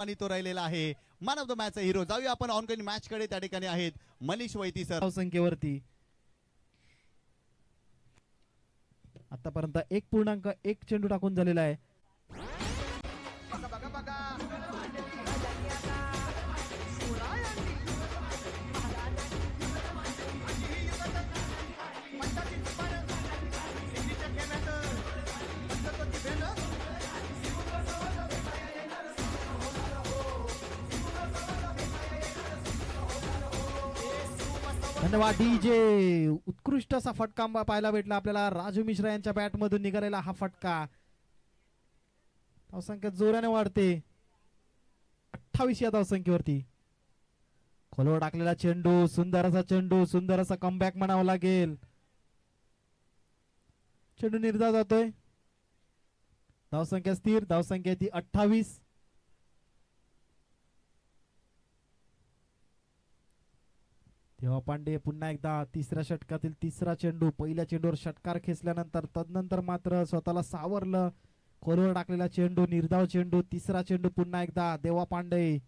आणि तो राहिलेला आहे man of the match hero. जाऊया आपण ऑनगोइंग मॅच कडे. त्या ठिकाणी आहेत मनीष वैती सर. संख्येवरती आतापर्यंत 1.1 चेंडू टाकून झालेला आहे. धन्यवाद डीजे. उत्कृष्ट असा फटका पाहायला भेटला आपल्याला राजू मिश्रा यांच्या बॅट मधून निघालेला हा फटका. धावसंख्या जोराने वाढते 28 या धावसंख्येवरती. खोलवर टाकलेला चेंडू, सुंदर असा चेंडू, सुंदर असा कमबॅक म्हणावा लागेल. चेंडू निर्धाव जातोय. धावसंख्या स्थिर, धावसंख्या ती 28. तेव्हा पांडे पुन्हा एकदा तिसऱ्या षटकातील तिसरा चेंडू. पहिल्या चेंडूवर षटकार खेचल्यानंतर तदनंतर मात्र स्वतःला सावरलं. खोलवर टाकलेला चेंडू, निर्धाव चेंडू, तिसरा चेंडू पुन्हा एकदा देवा पांडे.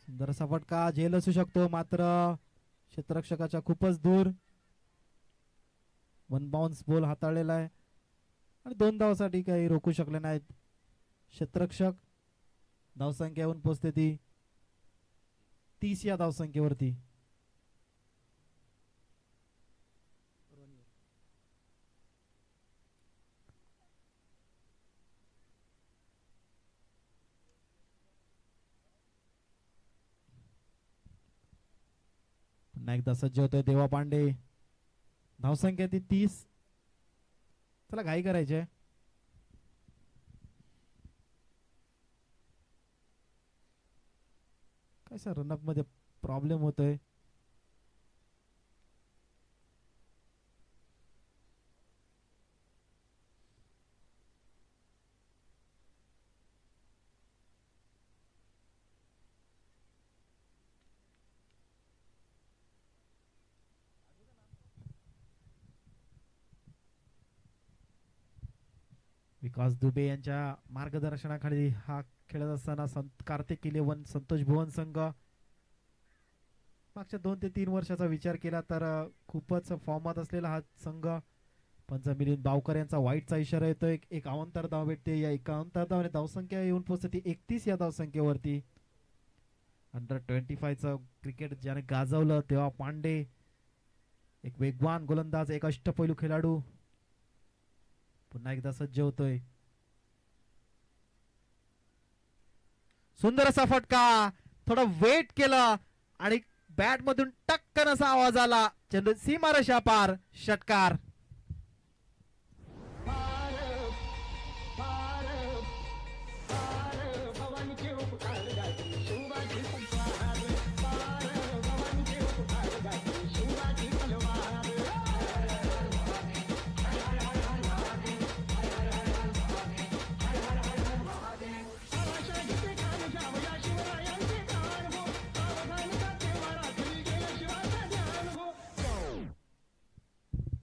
सुंदर असा फटका, झेल असू शकतो मात्र क्षेत्ररक्षकाच्या खूपच दूर. वन बाउन्स बॉल हाताळलेला आहे आणि 2 धावासाठी काही रोखू शकले नाहीत क्षेत्ररक्षक. धावसंख्या येऊन पोहोचते ती 30 या धावसंख्येवरती. पुन्हा एकदा सज्ज होतोय देवा पांडे. धावसंख्या ती 30. चला घाई करायचे. काय सर रनअप मध्ये प्रॉब्लेम होतोय. विकास दुबे यांच्या मार्गदर्शनाखाली हा खेळत असताना कार्तिक इलेव्हन संतोष भुवन संघ मागच्या 2 ते 3 वर्षाचा विचार केला तर खूपच फॉर्मात असलेला हा संघ. पंच मिलिंद बावकर यांचा वाईटचा इशारा येतोय. एक अवांतर धाव भेटते. या एकावंतर धावाने धावसंख्या येऊन पोहोचते 31 या धावसंख्येवरती. अंडर 25चं क्रिकेट ज्याने गाजवलं तेव्हा पांडे एक वेगवान गोलंदाज, एक अष्टपैलू खेळाडू पुन्हा एकदा सज्ज होतोय. सुंदर असा फटका, थोडा वेट केला आणि बॅट मधून टक्कन असा आवाज आला. चेंडू सीमारेषा पार, षटकार.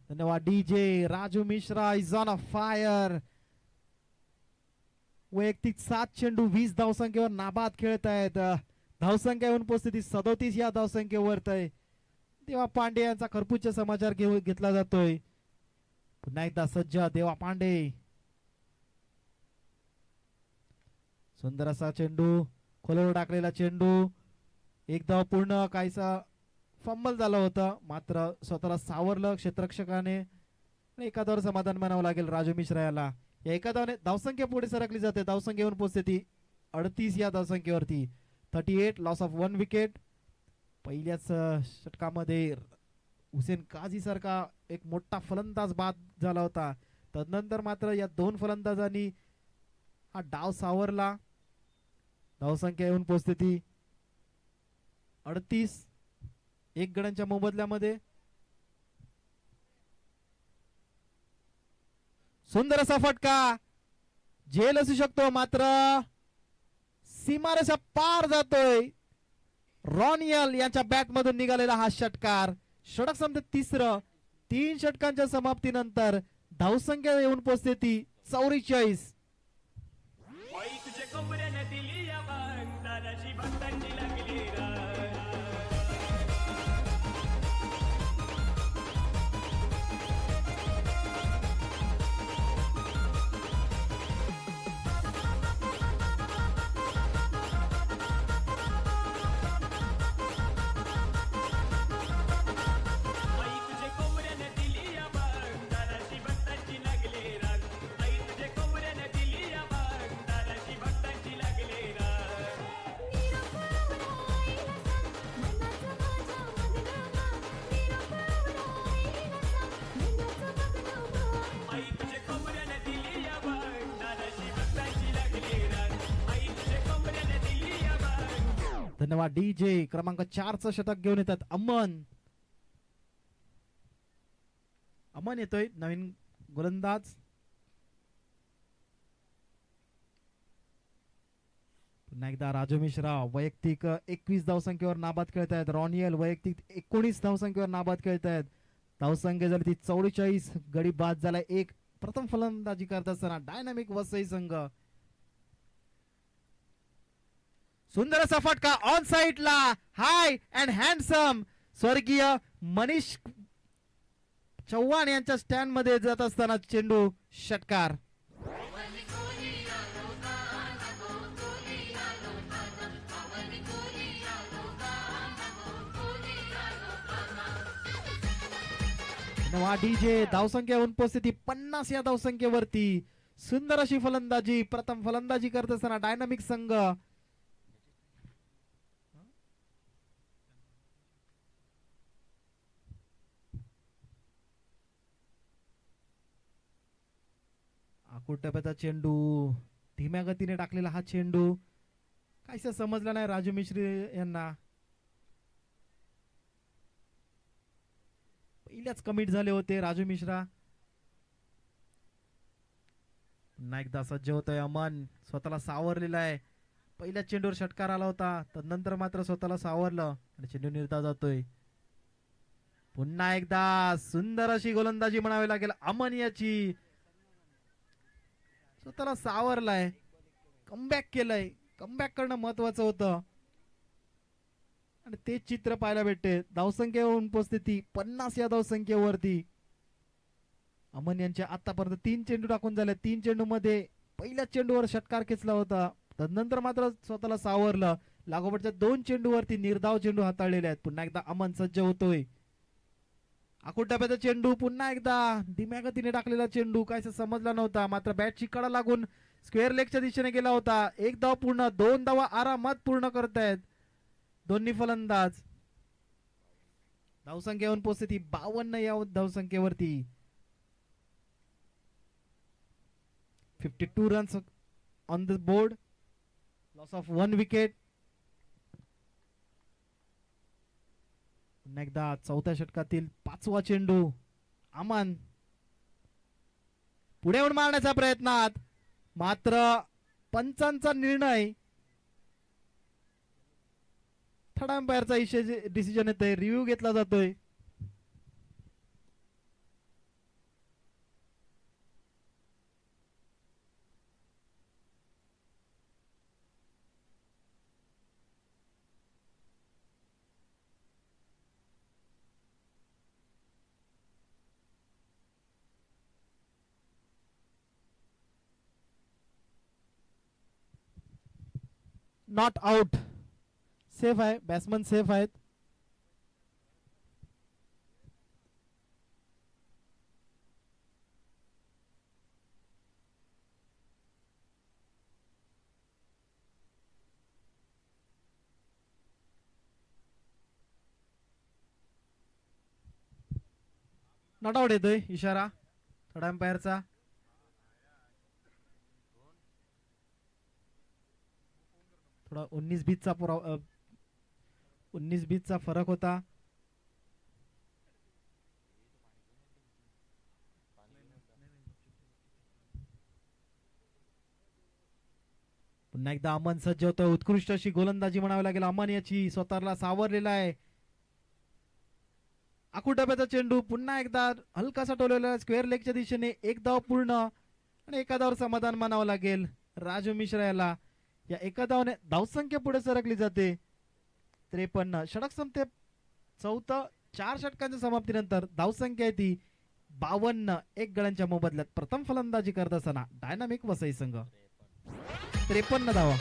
धन्यवाद DJ. Raju Mishra is on a fire. वैयक्तिक 7 चेंडू 20 धावसंख्येवर नाबाद खेळत आहेत. धावसंख्या येऊन पोहोचते 37 या धावसंख्येवर. देवा पांडे यांचा खरपूस समाचार घेतला जातोय. पुन्हा एकदा सज्ज देवा पांडे. सुंदर असा चेंडू, खोलवर टाकलेला चेंडू. एक धाव पूर्ण, काहीसा फंबल झालं होतं मात्र स्वतःला सावरलं क्षेत्ररक्षकाने. एका धावावर समाधान मानावं लागेल राजू मिश्रा याला. या एका धावाने धावसंख्या पुढे सरकली जाते. धावसंख्या येऊन पोहोचते ती 38 या धावसंख्येवरती. 38, लॉस ऑफ 1 विकेट. पहिल्याच षटकामध्ये हुसेन काझी सारखा एक मोठा फलंदाज बाद झाला होता. तदनंतर मात्र या 2 फलंदाजांनी हा डाव सावरला. धावसंख्या येऊन पोहोचते ती 38. 1 गड्यांच्या मोबदल्यामध्ये. सुंदर असा फटका, झेल असू शकतो मात्र सीमारेषा पार जातोय. रॉनियल यांच्या बॅट मधून निघालेला हा षटकार. षटक संपते 3रं. 3 षटकांच्या समाप्तीनंतर धावसंख्या येऊन पोहोचते ती 44. आई तुझ्या कोंबड्याने दिली या बाण दादाची भक्तांची लागली रान आई तुझ्या कोंबड्याने दिली या बाण दादाची भक्तांची लागली रान आई तुझ्या कोंबड्याने दिली या बाण दादाची भक्तांची लागली रान आई तुझ्या कोंबड्याने दिली या बाण दादाची भक्तांची लागली रान आई तुझ्या कोंबड्याने दिली या बाण धन्यवाद डीजे. क्रमांक 4चं शतक घेऊन येतात अमन. अमन येतोय नवीन गोलंदाज. पुन्हा एकदा राजू मिश्रा वैयक्तिक 21 धावसंख्येवर नाबाद खेळत आहेत. रॉनियल वैयक्तिक 19 धावसंख्येवर नाबाद खेळत आहेत. धावसंख्या झाली ती 44. गडी बाद झाला एक. प्रथम फलंदाजी करत असताना डायनामिक वसई संघ. सुंदर असा फटका ऑन साइडला. हाय अँड हँडसम स्वर्गीय मनीष चव्हाण यांच्या स्टँड मध्ये जात असताना चेंडू षटकार. डीजे. धावसंख्या उपस्थिती 50 या धावसंख्येवरती. सुंदर अशी फलंदाजी. प्रथम फलंदाजी करत असताना डायनामिक संघ. आखूड टप्प्याचा चेंडू. धीम्या गतीने टाकलेला हा चेंडू काहीसा समजला नाही राजू मिश्री यांना. पहिल्याच कमिट झाले होते राजू मिश्रा. पुन्हा एकदा सज्ज होतोय अमन. स्वतःला सावरलेला आहे. पहिल्या चेंडूवर षटकार आला होता तर नंतर मात्र स्वतःला सावरलं आणि चेंडू निर्धाव जातोय. पुन्हा एकदा सुंदर अशी गोलंदाजी म्हणावी लागेल अमन याची. स्वतःला सावरलाय. कमबॅक केलंय. कमबॅक करणं महत्वाचं होतं आणि ते चित्र पाहायला भेटते. धावसंख्या उपस्थिती 50 या धावसंख्येवरती. अमन यांचे आतापर्यंत 3 चेंडू टाकून झाले. 3 चेंडू मध्ये पहिल्या चेंडूवर षटकार खेचला होता नंतर मात्र स्वतःला सावरलं. लागोपाठच्या 2 चेंडूवरती निर्धाव चेंडू हाताळलेले आहेत. पुन्हा एकदा अमन सज्ज होतोय. आखूड डब्याचा चेंडू. पुन्हा एकदा धीम्या गतीने टाकलेला चेंडू काहीसा समजला नव्हता मात्र बॅटची कडा लागून स्क्वेअर लेगच्या दिशेने गेला होता. 1 धाव पूर्ण. 2 धावा आरामात पूर्ण करतायत दोन्ही फलंदाज. धावसंख्या उपस्थिती 52 या धावसंख्येवरती. 52 runs on the board. Loss of 1 wicket. पुन्हा एकदा चौथ्या षटकातील 5वा चेंडू. अमन पुढे येऊन मारण्याच्या प्रयत्नात मात्र पंचांचा निर्णय. थर्ड अंपायरचा डिसिजन येतोय. रिव्ह्यू घेतला जातोय. Not out. सेफ आहे. बॅट्समन सेफ आहेत. नॉट आउट येतोय इशारा थर्ड अंपायरचा. थोडा 19-20चा फरक होता. पुन्हा एकदा अमन सज्ज होतोय. उत्कृष्ट अशी गोलंदाजी म्हणावी लागेल अमन याची. स्वतःला सावरलेला आहे. आखूड डब्याचा चेंडू पुन्हा एकदा हलकासा टोलवलेला स्क्वेअर लेगच्या दिशेने. 1 धाव पूर्ण. आणि एका धावावर समाधान मानावं लागेल राजू मिश्रा याला. या एका धावाने धावसंख्या पुढे सरकली जाते 53. षटक संपते चौथं. 4 षटकांच्या समाप्तीनंतर धावसंख्या आहे ती 52. 1 गड्यांच्या मोबदल्यात प्रथम फलंदाजी करत असताना डायनामिक वसई संघ 53 धावा.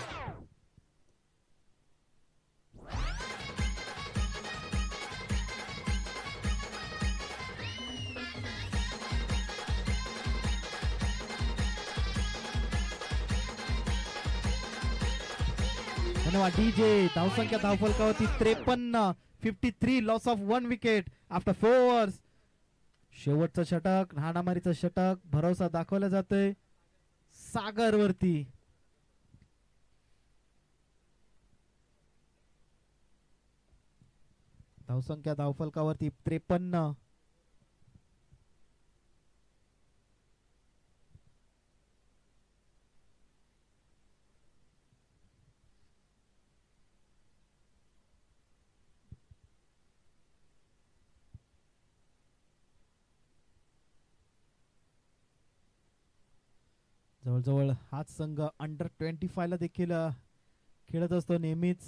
धन्यवाद डीजे. धावसंख्या धावफलकावरती 53. 53. Loss of 1 wicket after 4 overs. शेवटचं षटक हाणामारीचं षटक. भरोसा दाखवला जातोय सागर वरती. धावसंख्या धावफलकावरती 53. जवळजवळ हाच संघ अंडर 25 ला देखील खेळत असतो नेहमीच.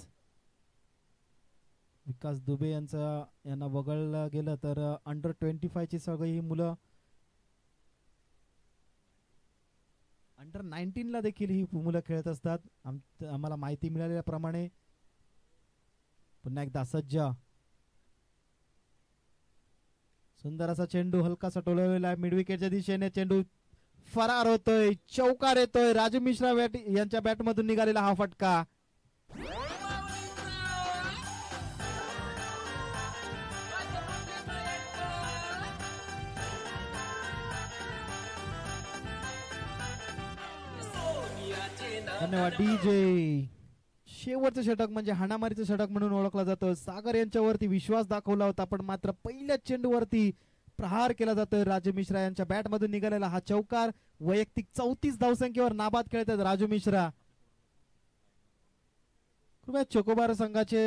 विकास दुबे यांना वगळलं गेलं तर अंडर 25 ची सगळी ही मुलं अंडर 19 ला देखील ही मुलं खेळत असतात. आम्हाला माहिती मिळाल्याप्रमाणे पुन्हा एकदा सज्ज. सुंदर असा चेंडू हलकासा टोलवलेला मिड विकेटच्या दिशेने. चेंडू फरार होतोय. चौकार येतोय. राजू मिश्रा यांच्या बॅट मधून निघालेला हा फटका. धन्यवाद डीजे. शेवटचं षटक म्हणजे हाणामारीचं षटक म्हणून ओळखला जातं. सागर यांच्यावरती विश्वास दाखवला होता पण मात्र पहिल्या चेंडूवरती प्रहार केला जातोय. राजू मिश्रा यांच्या बॅट मधून निघालेला हा चौकार. वैयक्तिक 34 धावसंख्येवर नाबाद खेळतात राजू मिश्रा. कृपया चोकोबार संघाचे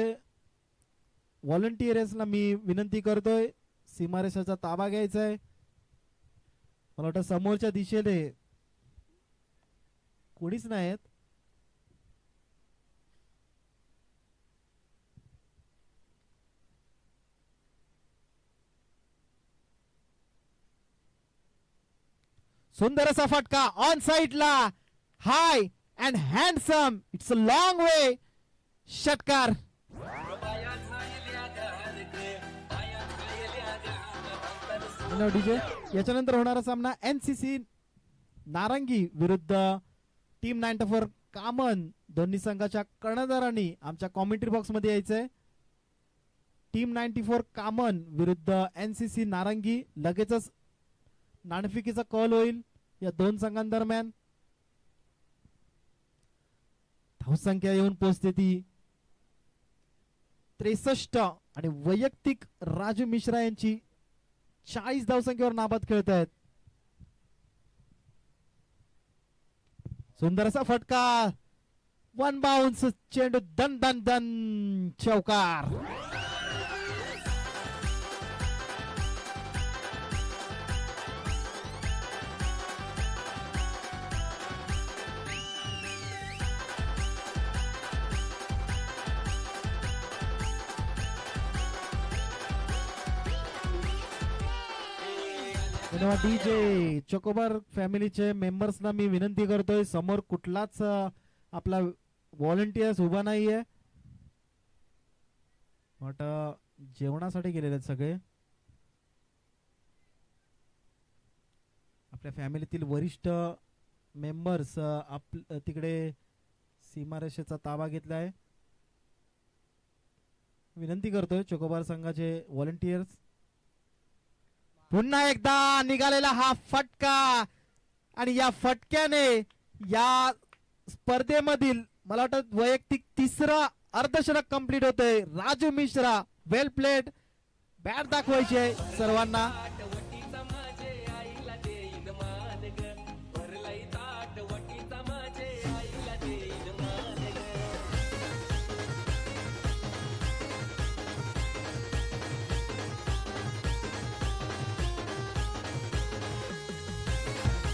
व्हॉलंटियर्सला मी विनंती करतोय सीमारेषेचा ताबा घ्यायचा आहे. मला वाटतं समोरच्या दिशेने कोणीच नाहीत. सुंदर असा फटका ऑन साइडला. High and handsome. It's a long way. षटकार. डीजे. याच्यानंतर होणारा सामना एनसीसी नारंगी विरुद्ध टीम 94 कामन. दोन्ही संघाच्या कर्णधारांनी आमच्या कॉमेंट्री बॉक्स मध्ये यायचंय. टीम 94 कामन विरुद्ध एनसीसी नारंगी. लगेचच नाणेफेकीचा कॉल होईल या दोन संघांदरम्यान. धावसंख्या येऊन पोहोचते ती 63 आणि वैयक्तिक राजू मिश्रा यांची 40 धावसंख्येवर नाबाद खेळत आहेत. सुंदर असा फटका. 1 बाउन्स. चेंडू दन दन दन. चौकार. डीजे. चोकोबार फॅमिलीचे मेंबर्सना मी विनंती करतोय समोर कुठलाच आपला व्हॉलंटियर्स उभा नाहीये. वाटतं जेवणासाठी गेलेले आहेत सगळे. आपल्या फॅमिलीतील वरिष्ठ मेंबर्स तिकडे सीमारेषेचा ताबा घेतलाय. विनंती करतोय चोकोबार संघाचे व्हॉलंटियर्स. पुन्हा एकदा निघालेला हा फटका आणि या फटक्याने या स्पर्धेमधील मला वाटतं वैयक्तिक 3रं अर्धशतक कंप्लीट होतंय. राजू मिश्रा वेल प्लेड. बॅट दाखवायची आहे सर्वांना.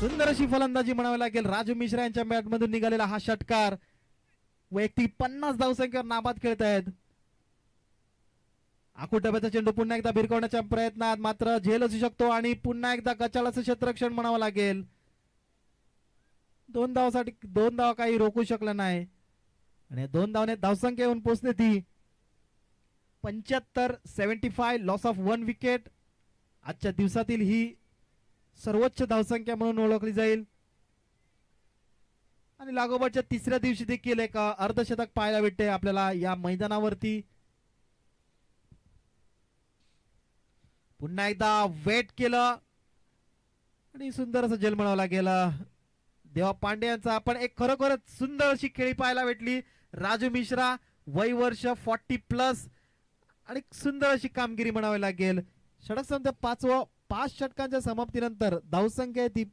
सुंदर अशी फलंदाजी म्हणावी लागेल. राजू मिश्रा यांच्या बॅट मधून निघालेला हा षटकार. वैयक्तिक 50 धावसंख्येवर नाबाद खेळत आहेत. आकुटब्याचा चेंडू पुन्हा एकदा भिरकवण्याच्या प्रयत्नात मात्र झेल असू शकतो आणि पुन्हा एकदा गचाळाचं क्षेत्ररक्षण म्हणावं लागेल. 2 धाव काही रोखू शकलं नाही आणि 2 धावने धावसंख्या येऊन पोहोचते ती 75-75. Loss of 1 wicket. आजच्या दिवसातील ही सर्वोच्च धावसंख्या म्हणून ओळखली जाईल आणि लागोपाठच्या तिसऱ्या दिवशी देखील एक अर्धशतक पाहायला भेटते आपल्याला या मैदानावरती. पुन्हा एकदा वेट केलं आणि सुंदर असं झेल म्हणावं लागेल. देवा पांडे यांचा आपण एक खरोखरच सुंदर अशी खेळी पाहायला भेटली. राजू मिश्रा वय वर्ष 40+ आणि सुंदर अशी कामगिरी म्हणावी लागेल. षटक संख्या 5 षटकांच्या समाप्तीनंतर धावसंख्या ती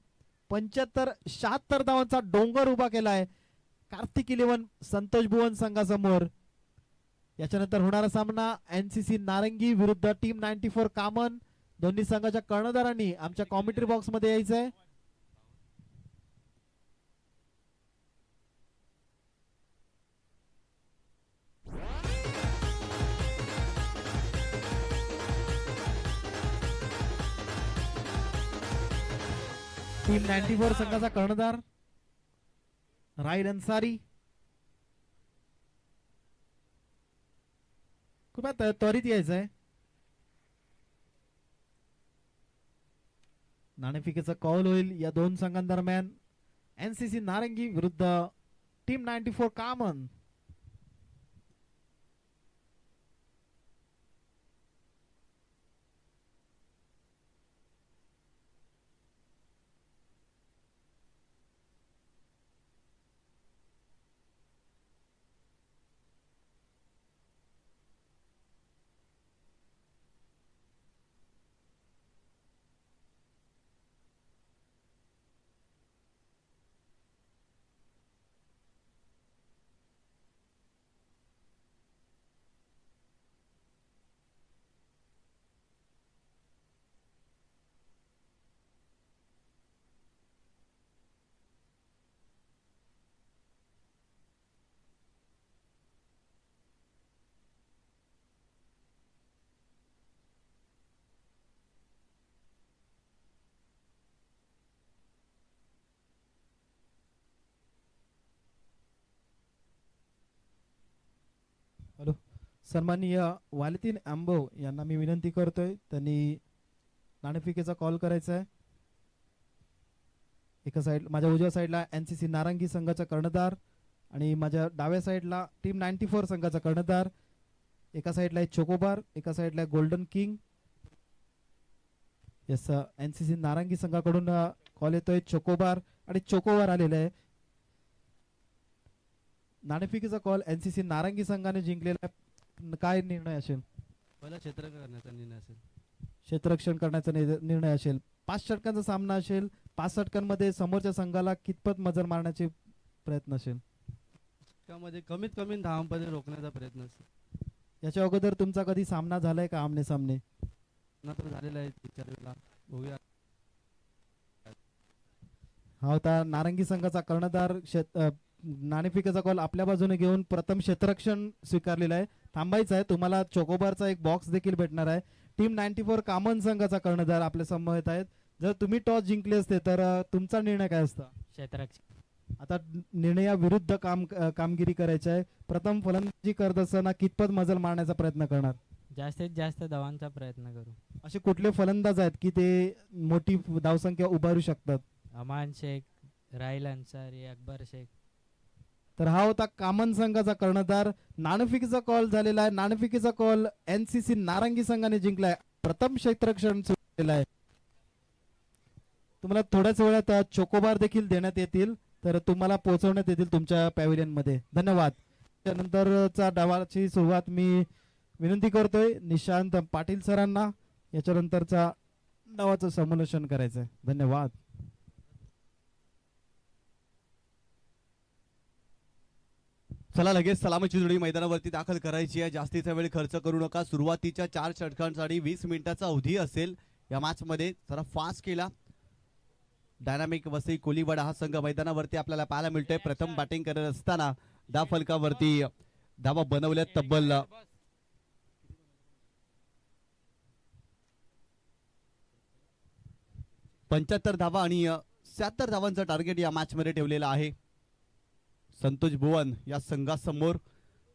75-76 धावांचा डोंगर उभा केलाय कार्तिक 11 संतोष भुवन संघासमोर. याच्यानंतर होणारा सामना NCC नारंगी विरुद्ध टीम 94 कामन. दोन्ही संघाच्या कर्णधारांनी आमच्या कॉमेंट्री बॉक्स मध्ये यायचंय. टीम 94 संघाचा कर्णधार राहिल अन्सारी. खूप त्वरित यायचंय. नाणेफेकीचा कॉल होईल या दोन संघांदरम्यान. NCC नारंगी विरुद्ध टीम 94 कामन. हॅलो, सन्माननीय वालितीन आंबव यांना मी विनंती करतोय त्यांनी नाणेफेकीचा कॉल करायचा आहे. एका साइड माझ्या उजव्या साइडला NCC नारंगी संघाचा कर्णधार आणि माझ्या डाव्या साइडला टीम 94 संघाचा कर्णधार. एका साइडला आहे चोकोबार, एका साइडला आहे गोल्डन किंग. यस, NCC नारंगी संघाकडून कॉल येतोय चोकोबार आणि चोकोबार आलेला आहे. नाणेफेकीचा कॉल NCC नारंगी संघाने जिंकलेला आहे. काय निर्णय असेल? पहिला क्षेत्ररक्षण करण्याचा निर्णय असेल. क्षेत्ररक्षण करण्याचा निर्णय असेल. 5 षटकांचा सामना असेल. 5 षटकांमध्ये समोरच्या संघाला कितपत मजल मारण्याचे प्रयत्न असेल? त्यामध्ये कमीत कमी धावांपर्यंत रोखण्याचा प्रयत्न असेल. याच्या अगोदर तुमचा कधी सामना झालाय का आमने सामने? तर झालेला आहे 3-4 वेळा. बघूया. हा होता नारंगी संघाचा कर्णधार. नाणेफेकीचा कॉल आपल्या बाजूने घेऊन प्रथम क्षेत्ररक्षण स्वीकारलेला आहे. थांबायचं आहे. तुम्हाला चोकोबारचा एक बॉक्स देखील भेटणार आहे. टीम 94 कामन संघाचा कर्णधार आपल्या समोर आहेत. जर तुम्ही टॉस जिंकले असते तर तुमचा निर्णय काय असता? क्षेत्ररक्षण. आता निर्णयाविरुद्ध कामगिरी करायची आहे. प्रथम फलंदाजी करत असताना कितपत मजल मारण्याचा प्रयत्न करणार? जास्तीत जास्त धावांचा प्रयत्न करू. असे कुठले फलंदाज आहेत की ते मोठी धावसंख्या उभारू शकतात? अमान शेख, राहिल अन्सारी, अकबर शेख. तर हा होता कामन संघाचा कर्णधार. नाणेफेकीचा कॉल झालेला आहे. नाणेफेकीचा कॉल NCC नारंगी संघाने जिंकलाय. प्रथम क्षेत्ररक्षण सुरू आहे. तुम्हाला थोड्याच वेळात चोकोबार देखील देण्यात येतील तर तुम्हाला पोहोचवण्यात येतील तुमच्या पॅव्हिलियन मध्ये. धन्यवाद. त्यानंतरचा डावाची सुरुवात मी विनंती करतोय निशांत पाटील सरांना. याच्यानंतरचा डावाचं समोलक्षण करायचं आहे. धन्यवाद. चला लगेच सलामीची जोडी मैदानावरती दाखल करायची आहे. जास्तीचा वेळ खर्च करू नका. सुरुवातीच्या 4 षटकांसाठी 20 मिनिटाचा अवधी असेल. या मॅच मध्ये जरा फास्ट केला. डायनामिक वसई कोलीवाडा हा संघ मैदानावरती आपल्याला पाहायला मिळतोय. प्रथम बॅटिंग करत असताना धाव फलकावरती धावा बनवल्या तब्बल 75 धावा आणि 76 धावांचं टार्गेट या मॅच मध्ये ठेवलेलं आहे. संतोष भुवन या संघासमोर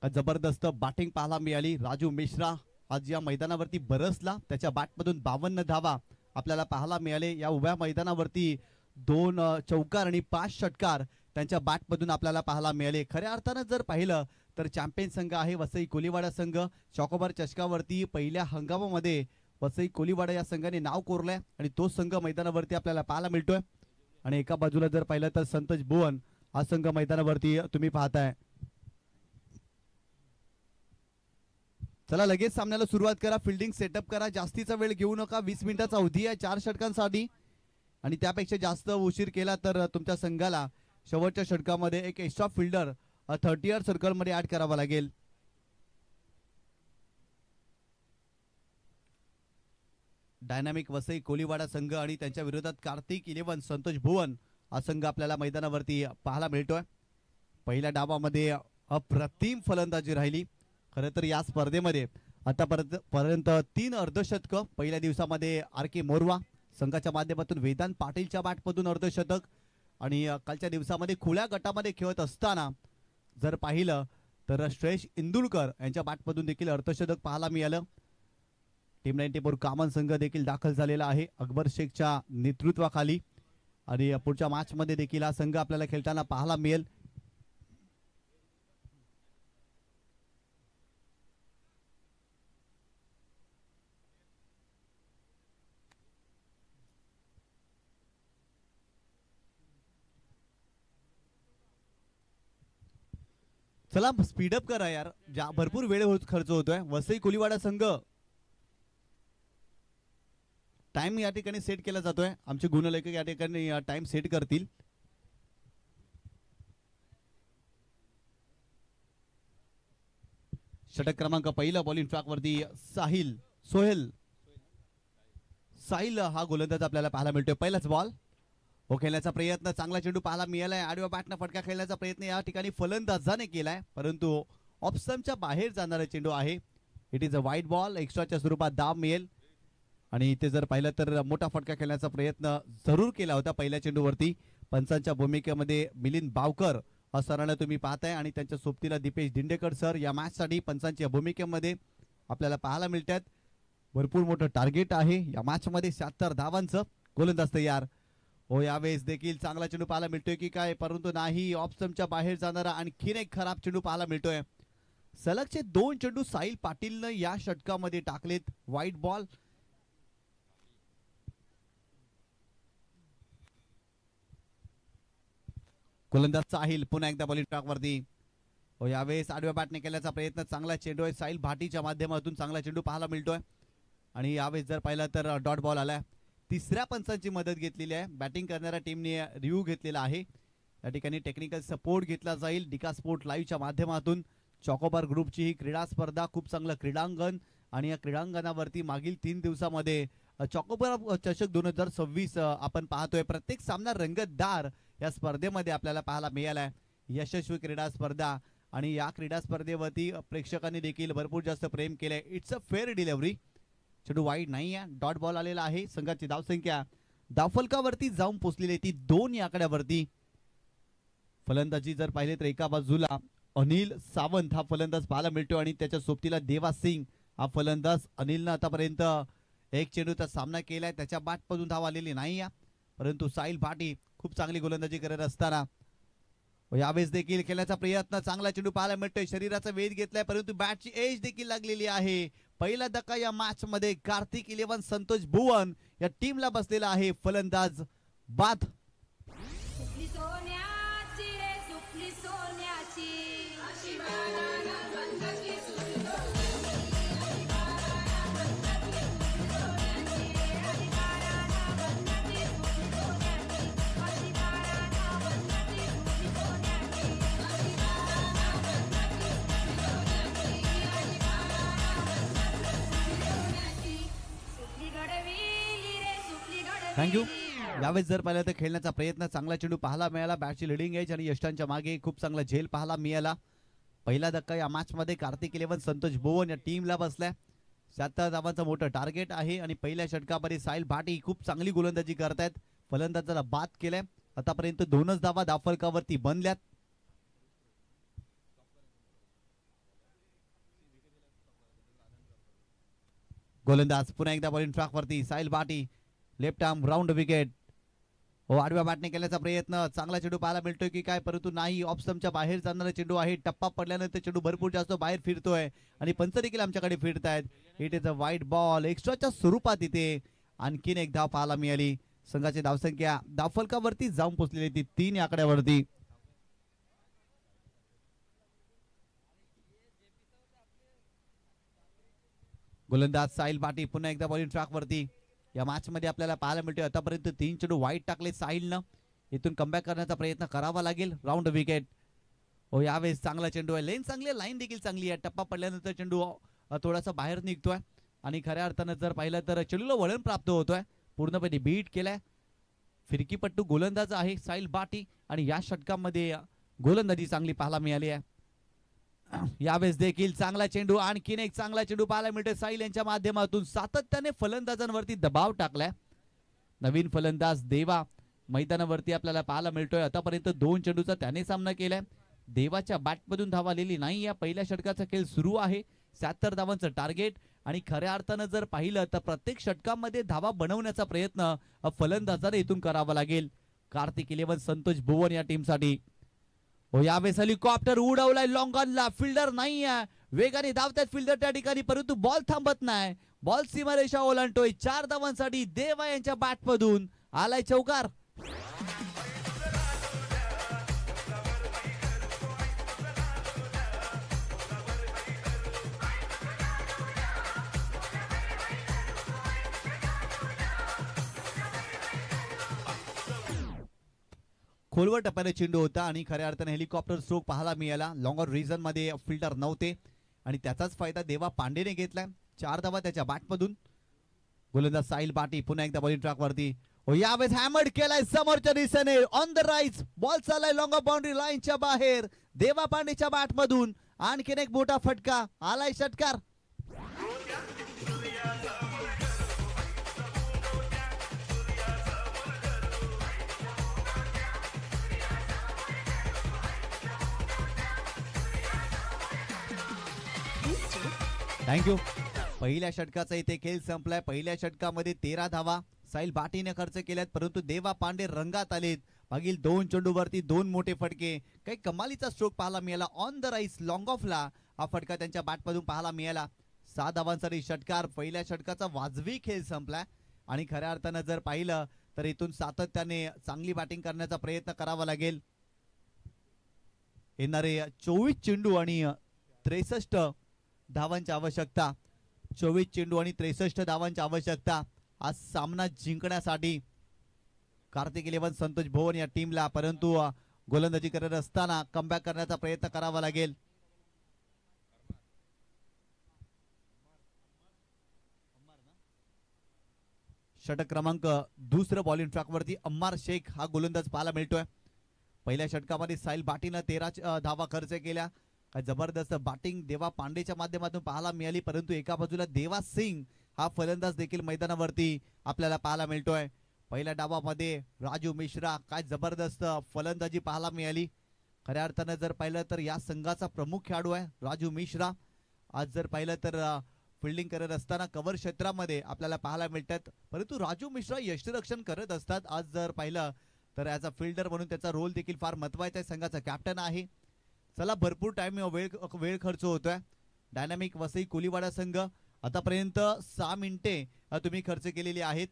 जबरदस्त बॅटिंग पाहायला मिळाली. राजू मिश्रा आज या मैदानावरती बरसला. त्याच्या बॅटमधून 52 धावा आपल्याला पाहायला मिळाले. या उभ्या मैदानावरती 2 चौकार आणि 5 षटकार त्यांच्या बॅटमधून आपल्याला पाहायला मिळाले. खऱ्या अर्थानं जर पाहिलं तर चॅम्पियन संघ आहे वसई कोलीवाडा संघ. चॉकोबार चषकावरती पहिल्या हंगामामध्ये वसई कोलीवाडा या संघाने नाव कोरलंय आणि तो संघ मैदानावरती आपल्याला पाहायला मिळतोय. आणि एका बाजूला जर पाहिलं तर संतोष भुवन हा संघ मैदानावरती तुम्ही पाहताय. चला लगेच सामन्याला सुरुवात करा. फिल्डिंग सेटअप करा. जास्तीचा वेळ घेऊ नका. 20 मिनिटाचा अवधी आहे 4 षटकांसाठी आणि त्यापेक्षा जास्त उशीर केला तर तुमच्या संघाला शेवटच्या षटकामध्ये एक एक्स्ट्रा फिल्डर 30 सर्कल मध्ये ऍड करावा लागेल. डायनामिक वसई कोलीवाडा संघ आणि त्यांच्या विरोधात कार्तिक 11 संतोष भुवन हा संघ आपल्याला मैदानावरती पाहायला मिळतोय. पहिल्या डावामध्ये अप्रतिम फलंदाजी राहिली. खरं तर या स्पर्धेमध्ये आतापर्यंत 3 अर्धशतक. पहिल्या दिवसामध्ये आर के मोरवा संघाच्या माध्यमातून वेदांत पाटीलच्या बॅटमधून अर्धशतक आणि कालच्या दिवसामध्ये खुल्या गटामध्ये खेळत असताना जर पाहिलं तर श्रेयश इंदुरकर यांच्या बॅटमधून देखील अर्धशतक पाहायला मिळालं. टीम 94 कामन संघ देखील दाखल झालेला आहे अकबर शेखच्या नेतृत्वाखाली आणि पुढच्या मॅच मध्ये देखील हा संघ आपल्याला खेळताना पाहायला मिळेल. चला स्पीडअप करा यार. भरपूर वेळ खर्च होतोय. वसई कोलीवाडा संघ टाइम या ठिकाणी सेट केला जातोय. आमचे गुणलेखक या ठिकाणी टाइम सेट करतील. षटक क्रमांक पहिला बॉलिंग ट्रॅक वरती साहिल हा गोलंदाज आपल्याला पाहायला मिळतोय. पहिलाच बॉल खेळण्याचा प्रयत्न. चांगला चेंडू पाहायला मिळालाय. आडव्या बॅटनं फटका खेळण्याचा प्रयत्न या ठिकाणी फलंदाजाने केलाय परंतु ऑप्शनच्या बाहेर जाणारा चेंडू आहे. It is a wide ball. एक्स्ट्राच्या स्वरूपात दाब मिळेल आणि इथे जर पाहिलं तर मोठा फटका खेळण्याचा प्रयत्न जरूर केला होता पहिल्या चेंडूवरती. पंचांच्या भूमिकेमध्ये मिलिंद बावकर सरांना तुम्ही पाहताय आणि त्यांच्या सोबतीला दीपेश दिंडेकर सर या मॅच साठी पंचांच्या भूमिकेमध्ये आपल्याला पाहायला मिळतात. भरपूर मोठं टार्गेट आहे या मॅच मध्ये. 76 धावांचं. गोलंदाज तयार. यावेळेस देखील चांगला चेंडू पाहायला मिळतोय की काय परंतु नाही. ऑप्शनच्या बाहेर जाणारा आणखीन एक खराब चेंडू पाहायला मिळतोय. सलगचे 2 चेंडू साहिल पाटीलनं या षटकामध्ये टाकलेत. वाईट बॉल. गोलंदाज साहिल पुन्हा एकदा बॉलिंग ट्रॅक वरती. यावेळेस आडव्या बॅटने केल्याचा प्रयत्न. चांगला चेंडू आहे. साहिल भाटीच्या माध्यमातून चांगला चेंडू पाहायला मिळतोय आणि यावेळेस जर पाहिलं तर डॉट बॉल आलाय. तिसऱ्या पंचांची मदत घेतलेली आहे. बॅटिंग करणाऱ्या टीमने रिव्ह्यू घेतलेला आहे. या ठिकाणी टेक्निकल सपोर्ट घेतला जाईल डिका स्पोर्ट लाईव्हच्या माध्यमातून. चॉकोबार ग्रुपची ही क्रीडा स्पर्धा खूप चांगलं क्रीडांगण आणि या क्रीडांगणावरती मागील 3 दिवसामध्ये चॉकोबार चषक 2026 आपण पाहतोय. प्रत्येक सामना रंगतदार या स्पर्धेमध्ये आपल्याला पाहायला मिळालाय. यशस्वी क्रीडा स्पर्धा आणि या क्रीडा स्पर्धेवरती प्रेक्षकांनी देखील भरपूर जास्त प्रेम केलंय. It's a fair delivery. चेंडू वाईड नाही आहे. डॉट बॉल आलेला आहे. संघाची धावसंख्या धावफलकावरती जाऊन पोहोचलेली ती 2 या आकड्यावरती. फलंदाजी जर पाहिले तर एका बाजूला अनिल सावंत हा फलंदाज पाहायला मिळतो आणि त्याच्या सोबतीला देवा सिंग हा फलंदाज. अनिलनं आतापर्यंत एक चेंडूचा सामना केलाय. त्याच्या बॅटमधून धाव आलेली नाही परंतु साहिल भाटी खूप चांगली गोलंदाजी करत असताना यावेळेस देखील खेळण्याचा प्रयत्न. चांगला चेंडू पाहायला मिळतोय. शरीराचा वेध घेतलाय परंतु बॅटची एज देखील लागलेली आहे. पहिला धक्का या मॅच मध्ये. कार्तिक 11 संतोष भुवन या टीमला बसलेला आहे. फलंदाज बाद. सुपली सोन्याची रे सुपली सोन्याची अशी बाळाला बंदकी सुपली सोन्याची अशी बाळाला बंदकी सुपली सोन्याची अशी बाळाला बंदकी सुपली सोन्याची अशी बाळाला बंदकी सुपली सोन्याची सुपली घडविली रे सुपली घडविली. थँक्यू. यावेळेस जर पाहिलं तर खेळण्याचा प्रयत्न, चांगला चेंडू पाहायला मिळाला, बॅटची लिडिंग एज आणि यष्टांच्या मागे खूप चांगला झेल पाहायला मिळाला. पहिला धक्का या मॅच मध्ये कार्तिक 11 संतोष भुवन या टीमला बसलाय. 77 धावांचं मोठं टार्गेट आहे आणि पहिल्या षटकामध्ये साहिल भाटी खूप चांगली गोलंदाजी करतायत. फलंदाजाला बाद केलंय. आतापर्यंत 2च धावा धावफलकावरती बनल्यात. गोलंदाज पुन्हा एकदा बॉलिंग ट्रॅक वरती. Sahil baati left arm round wicket. हो, आडव्या बॅटने केल्याचा प्रयत्न, चांगला चेंडू पाहायला मिळतोय की काय, परंतु नाही. ऑफ स्टंपच्या बाहेर जाणारा चेंडू आहे. टप्पा पडल्यानंतर चेंडू भरपूर जास्त बाहेर फिरतोय आणि पंच देखील आमच्याकडे फिरतायत. इट इज अ वाईट बॉल. एक्स्ट्राच्या स्वरूपात इथे आणखीन एक धाव पाहायला मिळाली. संघाची धावसंख्या धावफलकावरती जाऊन पोहोचलेली ती 3 या आकड्यावरती. गोलंदाज साहिल भाटी पुन्हा एकदा बॉलिंग ट्रॅक वरती. या मॅच मध्ये आपल्याला पाहायला मिळतोय आतापर्यंत 3 चेंडू वाईट टाकले साहिलनं. इथून कमबॅक करण्याचा प्रयत्न करावा लागेल. Round wicket. हो, यावेळेस चांगला चेंडू आहे. लेन चांगली आहे, लाईन देखील चांगली आहे. टप्पा पडल्यानंतर चेंडू थोडासा बाहेर निघतोय आणि खऱ्या अर्थानं जर पाहिलं तर चेंडूला वळण प्राप्त होतोय. पूर्णपणे बीट केलाय. फिरकीपट्टू गोलंदाज आहे साहिल भाटी आणि या षटकामध्ये गोलंदाजी चांगली पाहायला मिळाली आहे. यावेळेस देखील चांगला चेंडू, आणखीन एक चांगला चेंडू पाहायला मिळतोय साहिल यांच्या माध्यमातून. सातत्याने फलंदाजांवरती दबाव टाकलाय. नवीन फलंदाज देवा मैदानावरती आपल्याला पाहायला मिळतोय. आतापर्यंत 2 चेंडूचा त्याने सामना केलाय. देवाच्या बॅटमधून धावा आलेली नाही. या पहिल्या षटकाचा खेळ सुरू आहे. 76 धावांचं टार्गेट आणि खऱ्या अर्थानं जर पाहिलं तर प्रत्येक षटकामध्ये धावा बनवण्याचा प्रयत्न फलंदाजाने इथून करावा लागेल. कार्तिक 11 संतोष भुवन या टीमसाठी. हो, यावेळेस हेलिकॉप्टर उडवलाय लॉंगॉनला. फिल्डर नाही आहे. वेगाने धावतात फिल्डर त्या ठिकाणी, परंतु बॉल थांबत नाही. बॉल सीमारेषा ओलांडतोय. 4 धावांसाठी देवा यांच्या बॅटमधून आलाय चौकार. खोलवर टप्प्याने चेंडू होता आणि खऱ्या अर्थाने हेलिकॉप्टर स्ट्रोक पाहायला मिळाला. लॉंगर रिझन मध्ये फिल्डर नव्हते आणि त्याचाच फायदा देवा पांडेने घेतलाय. 4 धावा त्याच्या बॅटमधून. गोलंदाज साहिल भाटी पुन्हा एकदा बॉलिंग ट्रॅक वरती. यावेळेस हॅमर्ड केलाय समोरच्या दिशेने ऑन द राईट. बॉल चाललाय लॉंग बाउंड्री लाईनच्या बाहेर. देवा पांडेच्या बॅटमधून आणखीन एक मोठा फटका. आलाय षटकार. थँक्यू. पहिल्या षटकाचा इथे खेळ संपलाय. पहिल्या षटकामध्ये 13 धावा साहिल भाटीने खर्च केल्यात, परंतु देवा पांडे रंगात आलेत. मागील 2 चेंडूवरती 2 मोठे फटके. काही कमालीचा स्ट्रोक पाहायला मिळाला. ऑन द राईस लॉंग ऑफला हा फटका त्यांच्या बॅटमधून पाहायला मिळाला. 6 धावांसाठी षटकार. पहिल्या षटकाचा वाजवी खेळ संपलाय आणि खऱ्या अर्थानं जर पाहिलं तर इथून सातत्याने चांगली बॅटिंग करण्याचा प्रयत्न करावा लागेल. येणारे 24 चेंडू आणि 63 धावांची आवश्यकता. 24 चेंडू आणि 63 धावांची आवश्यकता आज सामना जिंकण्यासाठी कार्तिक 11 संतोष भुवन या टीमला. परंतु गोलंदाजी करत असताना कमबॅक करण्याचा प्रयत्न करावा लागेल. षटक क्रमांक 2 बॉलिंग ट्रॅक वरती अम्मार शेख हा गोलंदाज पाहायला मिळतोय. पहिल्या षटकामध्ये साहिल भाटीनं 13 धावा खर्च केल्या. काय जबरदस्त बॅटिंग देवा पांडेच्या माध्यमातून पाहायला मिळाली, परंतु एका बाजूला देवा सिंग हा फलंदाज देखील मैदानावरती आपल्याला पाहायला मिळतोय. पहिल्या डावामध्ये राजू मिश्रा काय जबरदस्त फलंदाजी पाहायला मिळाली. खऱ्या अर्थानं जर पाहिलं तर या संघाचा प्रमुख खेळाडू आहे राजू मिश्रा. आज जर पाहिलं तर फिल्डिंग करत असताना कव्हर क्षेत्रामध्ये आपल्याला पाहायला मिळतात, परंतु राजू मिश्रा यष्टिरक्षण करत असतात. आज जर पाहिलं तर ॲज अ फिल्डर म्हणून त्याचा रोल देखील फार महत्त्वाचा आहे. संघाचा कॅप्टन आहे. चला, भरपूर टाइम वेळ खर्च होतोय. डायनामिक वसई कोलीवाडा संघ आतापर्यंत 6 मिनिटे तुम्ही खर्च केलेली आहेत.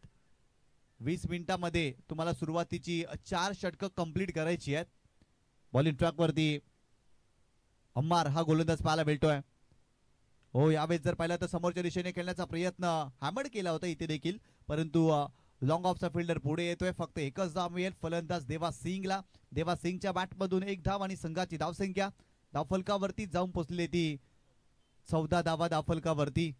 20 मिनिटांमध्ये तुम्हाला सुरुवातीची 4 षटकं कंप्लीट करायची आहेत. बॉलिंग ट्रॅक वरती अम्मार हा गोलंदाज पाहायला मिळतोय. हो, यावेळेस जर पाहिलं तर समोरच्या दिशेने खेळण्याचा प्रयत्न हॅमर्ड केला होता इथे देखील, परंतु लॉंग ऑफचा फिल्डर पुढे येतोय. फक्त एकच धाव मिळेल फलंदाज देवा सिंगला. देवा सिंगच्या बॅटमधून 1 धाव आणि संघाची धावसंख्या धावफलकावरती जाऊन पोहोचली ती 14 धावा धावफलकावरती.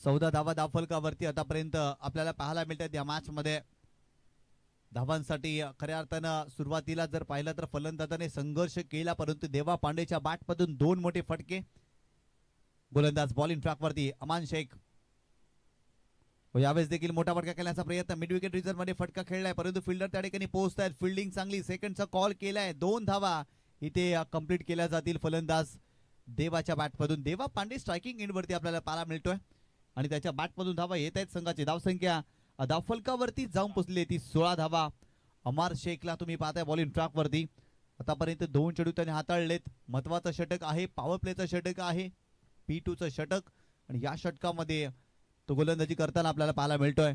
14 धावा धावफलकावरती आतापर्यंत आपल्याला पाहायला मिळतात या मॅच मध्ये. धावांसाठी खऱ्या अर्थानं सुरुवातीला जर पाहिलं तर फलंदाजाने संघर्ष केला, परंतु देवा पांडेच्या बॅटमधून 2 मोठे फटके. गोलंदाज बॉलिंग ट्रॅकवरती अमान शेख. यावेळेस देखील मोठा फटका खेळण्याचा प्रयत्न, मिड विकेट रिझर्व मध्ये फटका खेळलाय, परंतु फिल्डर त्या ठिकाणी पोहोचतायत. फिल्डिंग चांगली, सेकंडचा कॉल केलाय. 2 धावा इथे कंप्लीट केल्या जातील फलंदाज देवाच्या बॅटमधून. देवा पांडे स्ट्रायकिंग एंड वरती आपल्याला पाहायला मिळतोय आणि त्याच्या बॅटमधून धावा येत आहेत. संघाची धावसंख्या धावफलकावरती जाऊन पोहोचली ती 16 धावा. अमार शेखला तुम्ही पाहताय बॉलिंग ट्रॅक वरती. आतापर्यंत 2 चेंडू त्याने हाताळलेत. महत्वाचं षटक आहे, पॉवर प्लेचं षटक आहे, P2चं षटक, आणि या षटकामध्ये तो गोलंदाजी करताना आपल्याला पाहायला मिळतोय.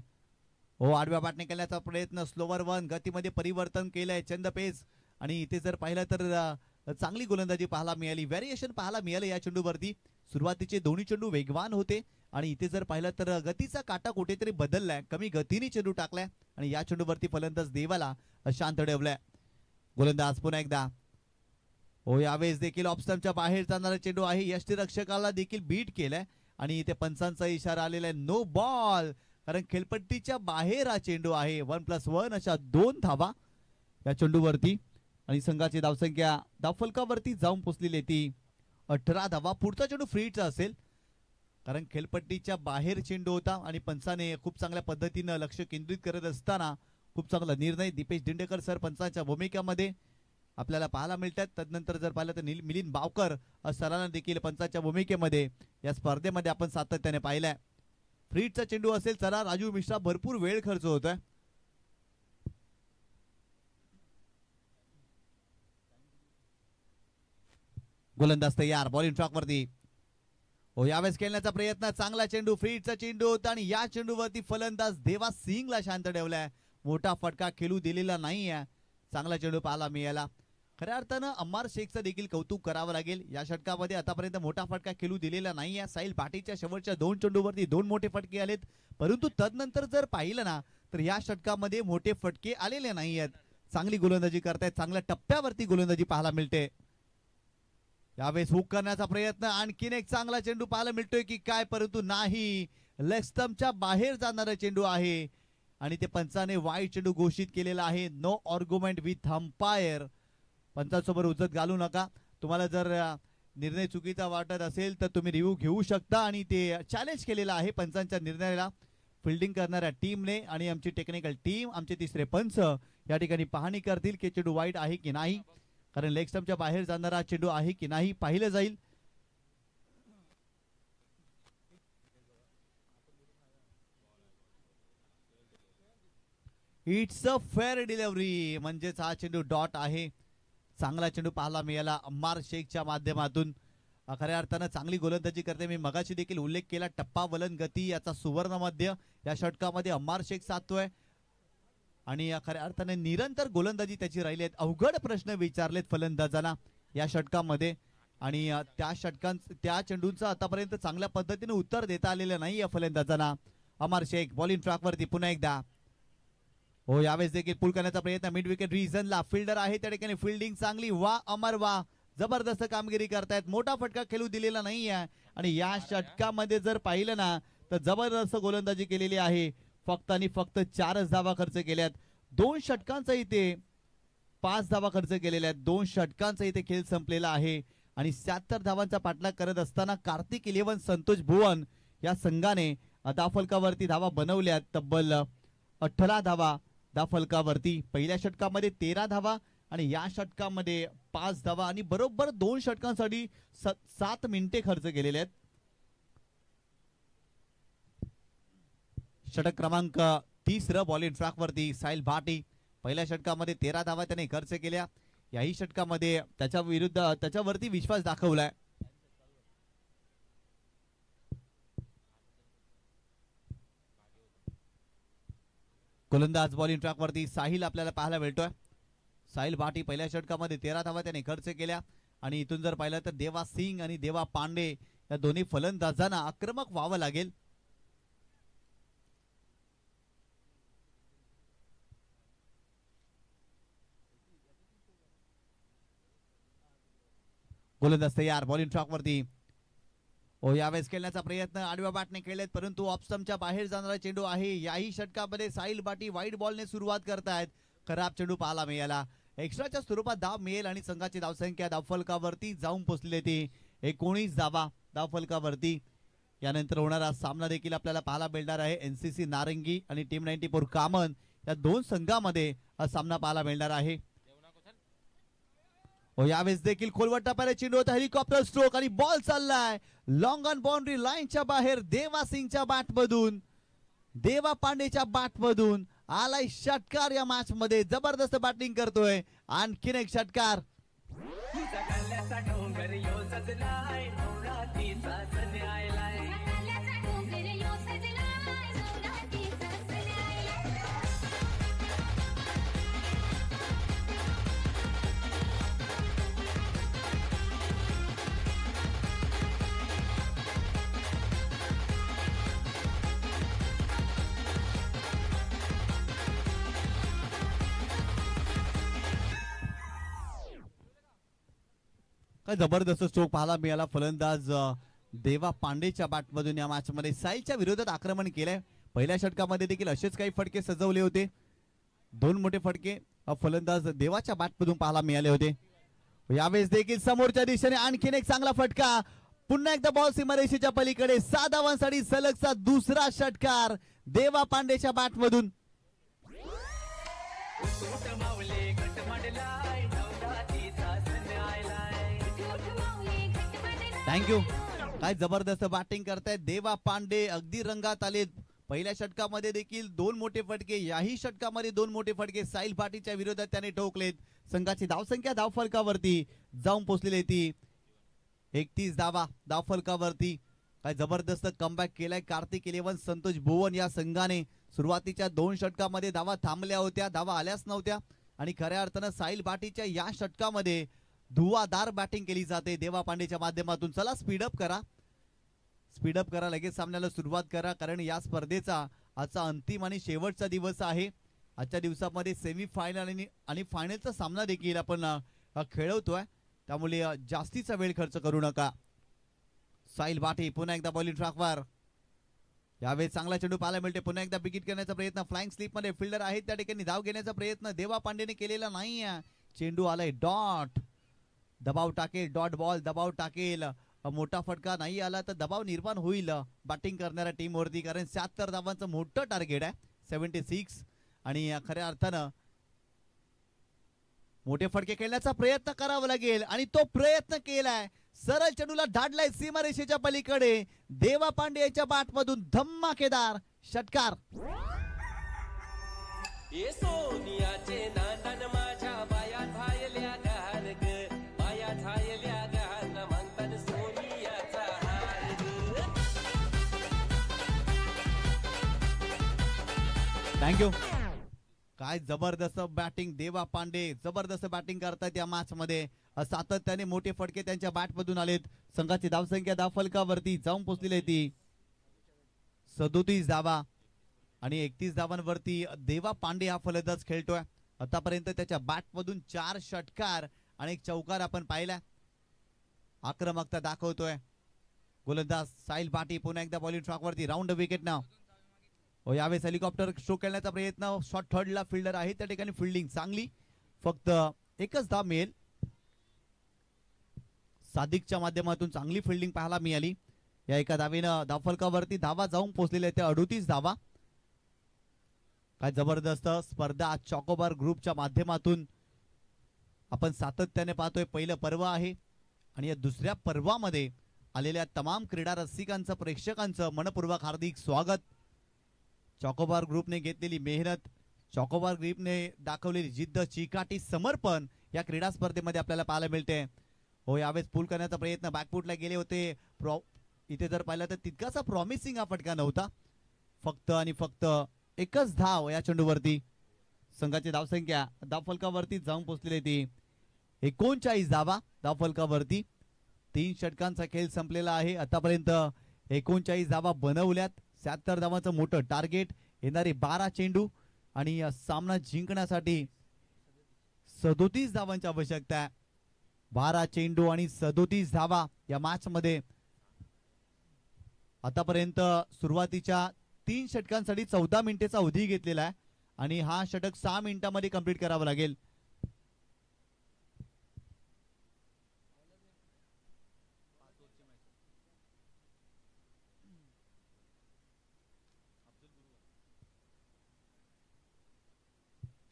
हो, आडव्या बॅटने केल्याचा प्रयत्न, स्लोवर 1 गतीमध्ये परिवर्तन केलंय चंद पेस, आणि इथे जर पाहिलं तर चांगली गोलंदाजी पाहायला मिळाली, व्हेरिएशन पाहायला मिळालं या चेंडूवरती. सुरुवातीचे दोन्ही चेंडू वेगवान होते आणि इथे जर पाहिलं तर गतीचा काटा कुठेतरी बदललाय, कमी गतीने चेंडू टाकलाय आणि या चेंडूवरती फलंदाज देवाला शांत ठेवलाय. गोलंदाज पुन्हा एकदा. हो, यावेळेस देखील ऑफस्टंपच्या बाहेर जाणारा चेंडू आहे, यष्टीरक्षकाला देखील बीट केलाय आणि इथे पंचांचा इशारा आलेला आहे, नो बॉल, कारण खेळपट्टीच्या बाहेर हा चेंडू आहे. 1+1 अशा 2 धावा या चेंडूवरती आणि संघाची धावसंख्या धावफलकावरती जाऊन पोहोचलेली ती 18 धावा. पुढचा चेंडू फ्रीचा असेल, कारण खेळपट्टीच्या बाहेर चेंडू होता आणि पंचाने खूप चांगल्या पद्धतीनं लक्ष केंद्रित करत असताना खूप चांगला निर्णय दीपेश दिंडेकर सर पंचांच्या भूमिकेमध्ये आपल्याला पाहायला मिळतात. तदनंतर जर पाहिलं तर मिलिंद बावकर सरांना देखील पंचाच्या भूमिकेमध्ये या स्पर्धेमध्ये आपण सातत्याने पाहिलंय. फ्रीटचा चेंडू असेल, चला राजू मिश्रा, भरपूर वेळ खर्च होतोय. गोलंदाज तयार बॉलिंग ट्रॅकवरती. हो, यावेळेस खेळण्याचा प्रयत्न, चांगला चेंडू, फ्रीटचा चेंडू होता आणि या चेंडूवरती फलंदाज देवा सिंगला शांत ठेवलाय. मोठा फटका खेळू दिलेला नाहीये, चांगला चेंडू पाहायला मिळाला. खऱ्या अर्थानं अम्मार शेखचं देखील कौतुक करावं लागेल. या षटकामध्ये आतापर्यंत मोठा फटका खेळू दिलेला नाहीये. साहिल भाटीच्या शेवटच्या 2 चेंडूवरती 2 मोठे फटके आलेत, परंतु तदनंतर जर पाहिलं ना तर या षटकामध्ये मोठे फटके आलेले नाहीयेत. चांगली गोलंदाजी करतायत, चांगल्या टप्प्यावरती गोलंदाजी पाहायला मिळते. यावेळेस हुक करण्याचा प्रयत्न, आणखीन एक चांगला चेंडू पाहायला मिळतोय की काय, परंतु नाही, लेग स्टंपच्या बाहेर जाणारा चेंडू आहे आणि ते पंचाने वाईट चेंडू घोषित केलेला आहे. No argument with umpire. पंचांसोबत उजत घालू नका. तुम्हाला जर निर्णय चुकीचा वाटत असेल तर तुम्ही रिव्ह्यू घेऊ शकता आणि ते चॅलेंज केलेलं आहे पंचांच्या निर्णयाला फिल्डिंग करणाऱ्या टीमने. आणि आमची टेक्निकल टीम, आमचे तिसरे पंच या ठिकाणी पाहणी करतील की चेंडू वाईट आहे की नाही, कारण लेग स्टंपच्या बाहेर जाणारा चेंडू आहे की नाही पाहिलं जाईल. इट्स अ फेअर डिलिव्हरी, म्हणजेच हा चेंडू डॉट आहे. चांगला चेंडू पाहायला मिळाला अम्मार शेखच्या माध्यमातून. खऱ्या अर्थानं चांगली गोलंदाजी करते. मी मगाशी देखील उल्लेख केला, टप्पा वलन गती याचा सुवर्ण मध्य या षटकामध्ये अम्मार शेख साधतोय आणि खऱ्या अर्थाने निरंतर गोलंदाजी त्याची राहिली आहेत. अवघड प्रश्न विचारलेत फलंदाजांना या षटकामध्ये आणि त्या चेंडूंचं आतापर्यंत चांगल्या पद्धतीने उत्तर देता आलेलं नाही या फलंदाजांना. अमर शेख बॉलिंग ट्रॅकवरती पुन्हा एकदा. हो, यावेळेस देखील पुल करण्याचा प्रयत्न, मिड विकेट रिजनला फिल्डर आहे त्या ठिकाणी, फिल्डिंग चांगली, वा अमर वा, जबरदस्त कामगिरी करतायत. मोठा फटका खेळू दिलेला नाही आहे आणि या षटकामध्ये जर पाहिलं ना तर जबरदस्त गोलंदाजी केलेली आहे. फक्त आणि फक्त 4च धावा खर्च केल्यात. 2 षटकांचा इथे 5 धावा खर्च केलेल्या आहेत. 2 षटकांचा इथे खेळ संपलेला आहे आणि 76 धावांचा पाठलाग करत असताना कार्तिक 11 संतोष भुवन या संघाने धावफलकावरती धावा बनवल्यात. तब्बल 18 धावा धावफलकावरती. पहिल्या षटकामध्ये 13 धावा आणि या षटकामध्ये 5 धावा आणि बरोबर 2 षटकांसाठी 7 मिनिटे खर्च केलेले आहेत. षटक क्रमांक 30 बॉलिंग ट्रॅकवरती साहिल भाटी. पहिल्या षटकामध्ये 13 धावा त्याने खर्च केल्या. याही षटकामध्ये त्याच्यावरती विश्वास दाखवलाय. गोलंदाज बॉलिंग ट्रॅकवरती साहिल आपल्याला पाहायला मिळतोय. साहिल भाटी पहिल्या षटकामध्ये 13 धावा त्याने खर्च केल्या आणि इथून जर पाहिलं तर देवा सिंग आणि देवा पांडे या दोन्ही फलंदाजांना आक्रमक व्हावं लागेल. गोलंदाज तयार बॉलिंग ट्रॅकवरती. यावेळेस खेळण्याचा प्रयत्न आडव्या बॅटने केलेत, परंतु ऑप्स्टमच्या बाहेर जाणारा चेंडू आहे. याही षटकामध्ये साहिल भाटी वाईट बॉलने सुरुवात करतायत. खराब चेंडू पाहायला मिळाला. एक्स्ट्राच्या स्वरूपात धाव मिळेल आणि संघाची धावसंख्या धावफलकावरती जाऊन पोहोचली ती 19 धावा धावफलकावरती. यानंतर होणारा सामना देखील आपल्याला पाहायला मिळणार आहे. एनसीसी नारंगी आणि टीम 94 कामन या दोन संघामध्ये हा सामना पाहायला मिळणार आहे. यावेळेस देखील खोलवर टप्प्याला चेंडू होता. हेलिकॉप्टर स्ट्रोक आणि बॉल चाललाय लॉंग ऑन बाउंड्री लाईनच्या बाहेर. देवा सिंगच्या बॅटमधून, देवा पांडेच्या बॅटमधून आलाय षटकार. या मॅच मध्ये जबरदस्त बॅटिंग करतोय. आणखीन एक षटकार. तुझा कल्ल्याचा डोंगर यो सजलाय नवरात्रीचा सण आयलाय सकाळचा डोंगर यो सजलाय नवरात्रीचा सण आयलाय. काय जबरदस्त स्ट्रोक पाहायला मिळाला. फलंदाज देवा पांडेच्या बॅटमधून या मॅच मध्ये साईलच्या विरोधात आक्रमण केलंय. पहिल्या षटकामध्ये देखील असेच काही फटके सजवले होते. दोन मोठे फटके फलंदाज देवाच्या बॅटमधून पाहायला मिळाले होते. यावेळेस देखील समोरच्या दिशेने आणखीन एक चांगला फटका. पुन्हा एकदा बॉल सीमारेषेच्या पलीकडे. 6 धावांसाठी सलगचा दुसरा षटकार देवा पांडेच्या बॅटमधून. उठ माऊले घट मांडलाय नवरात्रीचा सण आयलाय उठ माऊली घट मांडलाय. थँक्यू. काय जबरदस्त बॅटिंग करतायत देवा पांडे. अगदी रंगात आलेत. पहिल्या षटकामध्ये देखील दोन मोठे फटके, याही षटकामध्ये दोन मोठे फटके साहिल भाटीच्या विरोधात त्याने ठोकलेत. संघाची धावसंख्या धावफलकावरती जाऊन पोहोचलेली ती 31 धावा धावफलकावरती. काय जबरदस्त कमबॅक केलाय कार्तिक 11 संतोष भुवन या संघाने. सुरुवातीच्या दोन षटकामध्ये धावा थांबल्या होत्या, धावा आल्याच नव्हत्या आणि खऱ्या अर्थानं साहिल भाटीच्या या षटकामध्ये धुवाधार बॅटिंग केली जाते देवा पांडेच्या माध्यमातून. चला स्पीडअप करा, लगेच सामन्याला सुरुवात करा, कारण या स्पर्धेचा आजचा अंतिम आणि शेवटचा दिवस आहे. आजच्या दिवसामध्ये सेमीफायनल आणि फायनलचा सामना देखील आपण खेळवतोय, त्यामुळे जास्तीचा वेळ खर्च करू नका. साहिल भाटी पुन्हा एकदा बॉलिंग ट्रॅकवर. यावेळी चांगला चेंडू पाहायला मिळते. पुन्हा एकदा विकेट करण्याचा प्रयत्न. फ्लाइंग स्लिप मध्ये फिल्डर आहेत त्या ठिकाणी धाव घेण्याचा प्रयत्न देवा पांडेने केलेला नाही. चेंडू आलाय डॉट. दबाव टाकेल, डॉट बॉल दबाव टाकेल. मोठा फटका नाही आला तर दबाव निर्माण होईल बॅटिंग करणाऱ्या टीम वरती, कारण 76 धावांचं मोठं टार्गेट आहे 76. आणि खऱ्या अर्थानं मोठे फटके खेळण्याचा प्रयत्न करावा लागेल आणि तो प्रयत्न केलाय. सरळ चेंडूला धाडलाय सीमारेषेच्या पलीकडे. देवा पांडे यांच्या बॅटमधून धमाकेदार षटकार. ये सोनियाचे नांदन माझ्या बाया झायल्या गहाण ग, बाया झायल्या गहाण म्हणतात सोनियाचा हार ग. थँक्यू. काय जबरदस्त बॅटिंग. देवा पांडे जबरदस्त बॅटिंग करतात या मॅच मध्ये. सातत्याने मोठे फटके त्यांच्या बॅटमधून आलेत. संघाची धावसंख्या धावफलकावरती जाऊन पोहोचलेली ती 37 धावा आणि 31 धावांवरती देवा पांडे हा फलंदाज खेळतोय. आतापर्यंत त्याच्या बॅटमधून 4 षटकार आणि 1 चौकार आपण पाहिला. आक्रमकता दाखवतोय गोलंदाज साहिल भाटी. पुन्हा एकदा बॉलिंग ट्रॅकवरती. राऊंड विकेट नाव. यावेळेस हेलिकॉप्टर स्ट्रोक खेळण्याचा प्रयत्न. शॉर्ट थर्डला फिल्डर आहे त्या ठिकाणी. फिल्डिंग चांगली. फक्त एकच धाव मिळेल. सादिकच्या माध्यमातून चांगली फिल्डिंग पाहायला मिळाली. या एका धावेनं धावफलकावरती धावा जाऊन पोहोचलेल्या त्या 38 धावा. काय जबरदस्त स्पर्धा चॉकोबार ग्रुपच्या माध्यमातून आपण सातत्याने पाहतोय. पहिलं पर्व आहे आणि या दुसऱ्या पर्वामध्ये आलेल्या तमाम क्रीडा रसिकांचं, प्रेक्षकांचं मनपूर्वक हार्दिक स्वागत. चॉकोबार ग्रुपने घेतलेली मेहनत, चॉकोबार ग्रुपने दाखवलेली जिद्द, चिकाटी, समर्पण या क्रीडा स्पर्धेमध्ये आपल्याला पाहायला मिळते. यावेळेस पूल करण्याचा प्रयत्न. बॅकफुटला गेले होते. इथे जर पाहिलं तर तितकासा प्रॉमिसिंग हा फटका नव्हता. फक्त आणि फक्त एकच धाव या चेंडूवरती. संघाची धावसंख्या धावफलकावरती जाऊन पोहोचलेली ती 39 धावा धावफलकावरती. 3 षटकांचा खेळ संपलेला आहे. आतापर्यंत 39 धावा बनवल्यात. 76 धावांचं मोठं टार्गेट. येणारे 12 चेंडू आणि सामना जिंकण्यासाठी 37 धावांची आवश्यकता आहे. 12 चेंडू आणि 37 धावा या मॅच मध्ये आतापर्यंत सुरुवातीच्या 3 षटकांसाठी 14 मिनिटेचा अवधी घेतलेला आहे आणि हा षटक 6 मिनिटांमध्ये कंप्लीट करावा लागेल.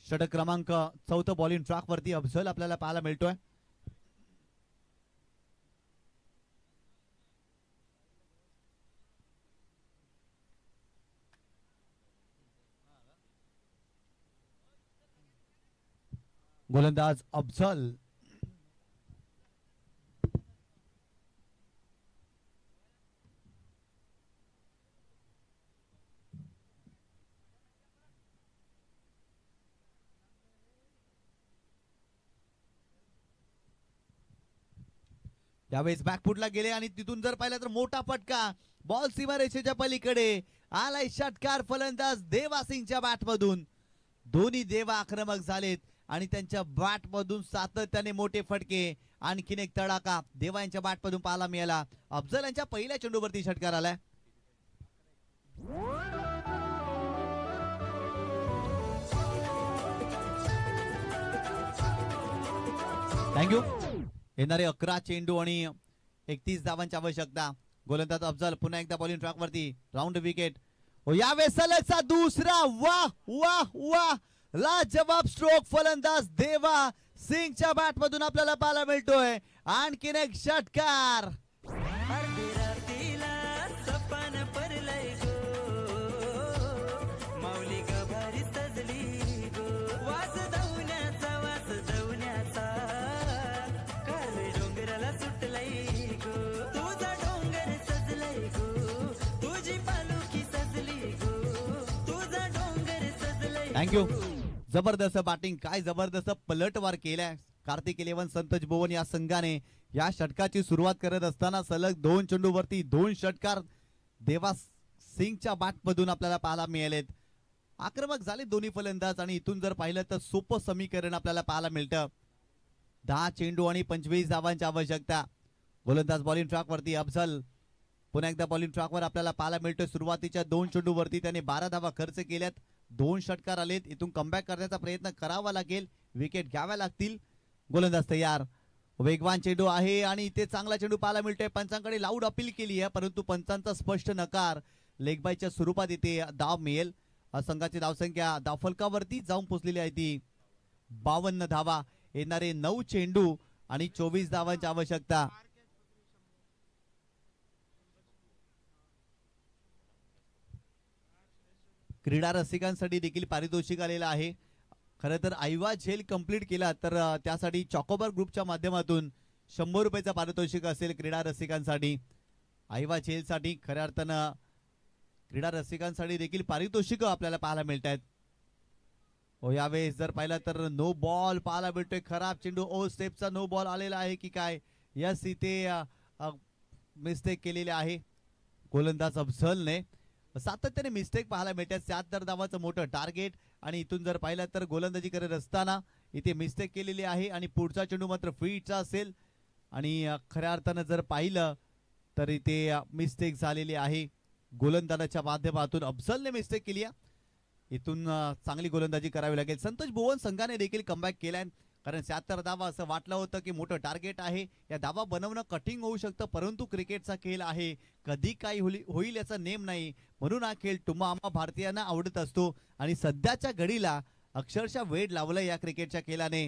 षटक क्रमांक 4 बॉलिंग ट्रॅक वरती अफझल आपल्याला पाहायला मिळतोय. गोलंदाज अफझल यावेळेस बॅकफुटला गेले आणि तिथून जर पाहिलं तर मोठा फटका बॉल सीमारेषेच्या पलीकडे आलाय षटकार फलंदाज देवा सिंगच्या बॅट मधून. दोन्ही देवा आक्रमक झालेत आणि त्यांच्या बॅट मधून सातत्याने मोठे फटके. आणखीन एक तडाखा देवा यांच्या बॅट मधून पाहायला मिळाला. अफझल यांच्या पहिल्या चेंडूवरती षटकार आलाय. थँक्यू. येणारे 11 चेंडू आणि 31 धावांची आवश्यकता. गोलंदाज अफझल पुन्हा एकदा बॉलिंग ट्रॅक वरती राऊंड विकेट. यावेळेस सलगचा दुसरा. वाह वाह वाह, लाजवाब स्ट्रोक फलंदाज देवा सिंगच्या बॅट मधून आपल्याला पाहायला मिळतोय. आणखीन एक षटकार. अर्धी रात्रीला सपन पडलंय गो, माऊली गभारी सजली गो, वास दवण्याचा काल डोंगराला सुटलंय गो, तुझा डोंगर सजलंय गो, तुझी पालुकी सजली गो, तुझा डोंगर सजलंय. थँक्यू. जबरदस्त बॅटिंग, काय जबरदस्त पलटवार केलाय कार्तिक 11 संतोष भुवन या संघाने. या षटकाची सुरुवात करत असताना सलग 2 चेंडूवरती 2 षटकार देवा सिंगच्या बॅट मधून आपल्याला पाहायला मिळालेत. आक्रमक झाले दोन्ही फलंदाज आणि इथून जर पाहिलं तर सोपं समीकरण आपल्याला पाहायला मिळतं. 10 चेंडू आणि 25 धावांची आवश्यकता. गोलंदाज बॉलिंग ट्रॅक वरती अफझल पुन्हा एकदा बॉलिंग ट्रॅकवर आपल्याला पाहायला मिळतोय. सुरुवातीच्या 2 चेंडूवरती त्याने 12 धावा खर्च केल्यात. 2 षटकार आलेत. इथून कमबॅक करण्याचा प्रयत्न करावा लागेल. विकेट घ्याव्या लागतील. गोलंदाज तयार. वेगवान चेंडू आहे आणि इथे चांगला चेंडू पाहायला मिळतोय. पंचांकडे लाऊड अपील केली आहे परंतु पंचांचा स्पष्ट नकार. लेगबायच्या स्वरूपात इथे धाव मिळेल. संघाची धावसंख्या धावफलकावरती जाऊन पोहोचलेली आहे ती 52 धावा. येणारे 9 चेंडू आणि 24 धावांची आवश्यकता. क्रीडा रसिकांसाठी देखील पारितोषिक आलेलं आहे. खरं तर आयवा झेल कंप्लीट केला तर त्यासाठी चॉकोबार ग्रुपच्या माध्यमातून 100 रुपयाचा पारितोषिक असेल क्रीडा रसिकांसाठी. आयवा झेलसाठी खऱ्या अर्थानं क्रीडा रसिकांसाठी देखील पारितोषिक आपल्याला पाहायला मिळत आहेत. यावेळेस जर पाहिलं तर नो बॉल पाहायला मिळतोय. खराब चेंडू. स्टेपचा नो बॉल आलेला आहे की काय. यस, इथे मिस्टेक केलेली आहे गोलंदाज अफझलने. सातत्याने मिस्टेक पाहायला मिळतात. 76 धावाचं मोठं टार्गेट आणि इथून जर पाहिलं तर गोलंदाजी करत असताना इथे मिस्टेक केलेली आहे आणि पुढचा चेंडू मात्र फ्रीचा असेल. आणि खऱ्या अर्थानं जर पाहिलं तर इथे मिस्टेक झालेली आहे गोलंदाजाच्या माध्यमातून. अफझलने मिस्टेक केली आहे. इथून चांगली गोलंदाजी करावी लागेल. संतोष भुवन संघाने देखील कमबॅक केलाय कारण 76 धावा असं वाटलं होतं की मोठं टार्गेट आहे. या धावा बनवणं कठीण होऊ शकतं परंतु क्रिकेटचा खेळ आहे. कधी काय होईल याचा नेम नाही. म्हणून हा खेळ तुम्हा आम्हा भारतीयांना आवडत असतो आणि सध्याच्या घडीला अक्षरशः वेळ लावलं या क्रिकेटच्या खेळाने.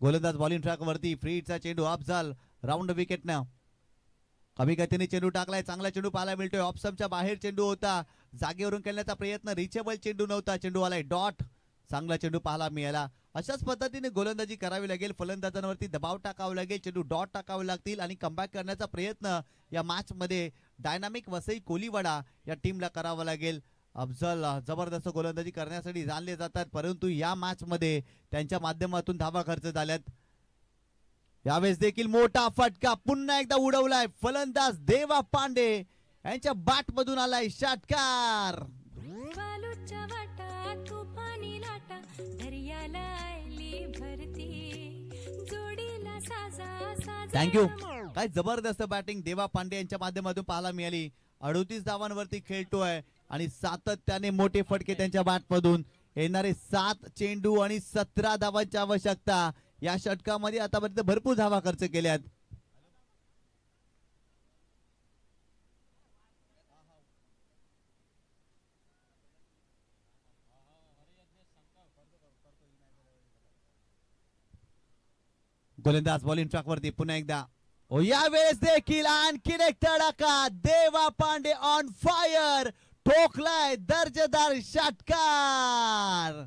गोलंदाज बॉलिंग ट्रॅक वरती. फ्रीचा चेंडू अफझल राऊंड विकेटनं कमी गतीने चेंडू टाकलाय. चांगला चेंडू पाहायला मिळतोय. ऑप्शनच्या बाहेर चेंडू होता. जागेवरून खेळण्याचा प्रयत्न. रिचेबल चेंडू नव्हता. चेंडू आलाय डॉट. चांगला चेंडू पाहायला मिळाला. अशाच पद्धतीने गोलंदाजी करावी लागेल. फलंदाजांवरती दबाव टाकावा लागेल. चेंडू डॉट टाकावे लागतील आणि कमबॅक करण्याचा प्रयत्न या मॅच मध्ये डायनामिक वसई कोलीवाडा या टीमला करावा लागेल. अफझल जबरदस्त गोलंदाजी करण्यासाठी जाणले जातात परंतु या मॅच मध्ये त्यांच्या माध्यमातून धावा खर्च झाल्यात. यावेळेस देखील मोठा फटका पुन्हा एकदा उडवलाय फलंदाज देवा पांडे यांच्या बॅट मधून आलाय षटकार. वालूच्या वाटा तुफानी लाटा दर्याला आली भरती जोडीला साजा साजा. थँक्यू. काय जबरदस्त बॅटिंग देवा पांडे यांच्या माध्यमातून पाहायला मिळाली. 38 धावांवरती खेळतोय आणि सातत्याने मोठे फटके त्यांच्या बॅटमधून येणारे 7 चेंडू आणि 17 धावांची आवश्यकता. या षटकामध्ये आतापर्यंत भरपूर धावा खर्च केल्यात. गोलंदाज बॉलिंग ट्रॅक वरती पुन्हा एकदा. यावेळेस देखील आणखीन एक तडाखा. देवा पांडे ऑन फायर, ठोकलाय दर्जेदार षटकार.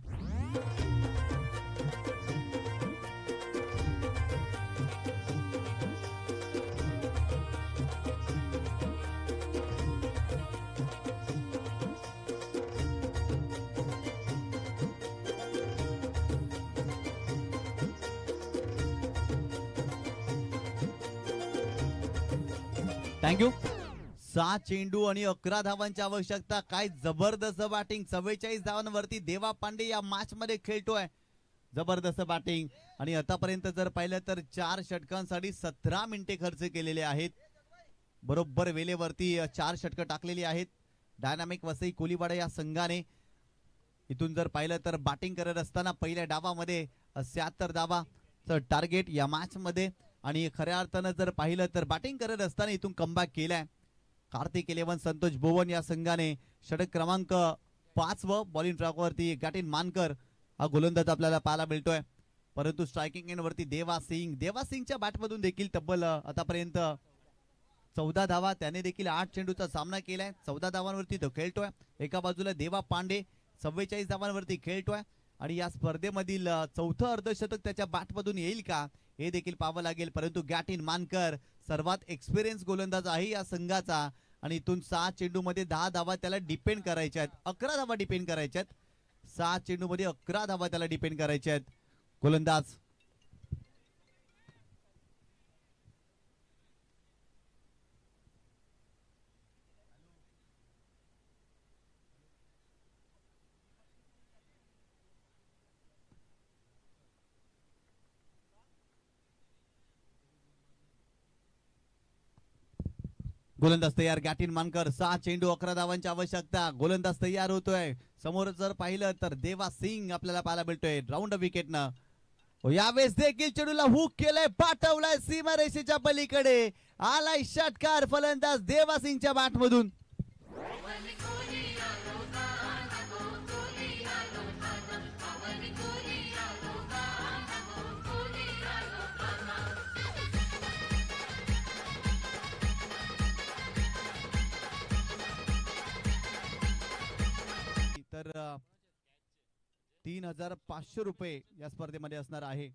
थँक्यू. 6 चेंडू आणि 11 धावांची आवश्यकता. काय जबरदस्त बॅटिंग. 44 धावांवरती देवा पांडे या मॅच मध्ये खेळतोय. जबरदस्त बॅटिंग. आणि आतापर्यंत जर पाहिलं तर 4 षटकांसाठी 17 मिनिटे खर्च केलेले आहेत. बरोबर वेळेवरती 4 षटकं टाकलेली आहेत. डायनामिक वसई कोलीवाडा या संघाने इथून जर पाहिलं तर बॅटिंग करत असताना पहिल्या डावामध्ये 76 धावाचं टार्गेट या मॅच मध्ये. आणि खऱ्या अर्थानं जर पाहिलं तर बॅटिंग करत असताना इथून कमबॅक केलाय. कार्तिक 11 संतोष बोवन या संघाने षटक क्रमांक 5 व बॉलिंग ट्रॅकवरती गॅटिन मानकर हा गोलंदाज आपल्याला पाहायला मिळतोय. परंतु स्ट्रायकिंग एंड वरती देवा सिंगच्या बॅटमधून देखील तब्बल आतापर्यंत 14 धावा. त्याने देखील 8 चेंडूचा सामना केलाय. 14 धावांवरती तो खेळतोय. एका बाजूला देवा पांडे 44 धावांवरती खेळतोय. आणि या स्पर्धेमधील चौथं अर्धशतक त्याच्या बॅटमधून येईल का हे देखील पाहावं लागेल. परंतु गॅटिन मानकर सर्वात एक्सपिरियन्स गोलंदाज आहे या संघाचा. आणि इथून 6 चेंडू मध्ये 10 धावा त्याला डिपेंड करायच्या आहेत. 11 धावा डिपेंड करायच्या आहेत. 6 चेंडू मध्ये 11 धावा त्याला डिपेंड करायच्या आहेत. गोलंदाज गोलंदाज तयार. गॅटिन मानकर 6 चेंडू 11 धावांची आवश्यकता. गोलंदाज तयार होतोय. समोर जर पाहिलं तर देवा सिंग आपल्याला पाहायला मिळतोय राऊंड विकेटनं. यावेळेस देखील चेंडूला हुक केलंय, पाठवलाय सीमारेषेच्या पलीकडे. आलाय षटकार फलंदाज देवा सिंगच्या बॅटमधून. तर 3500 रुपये या स्पर्धेमध्ये असणार आहे.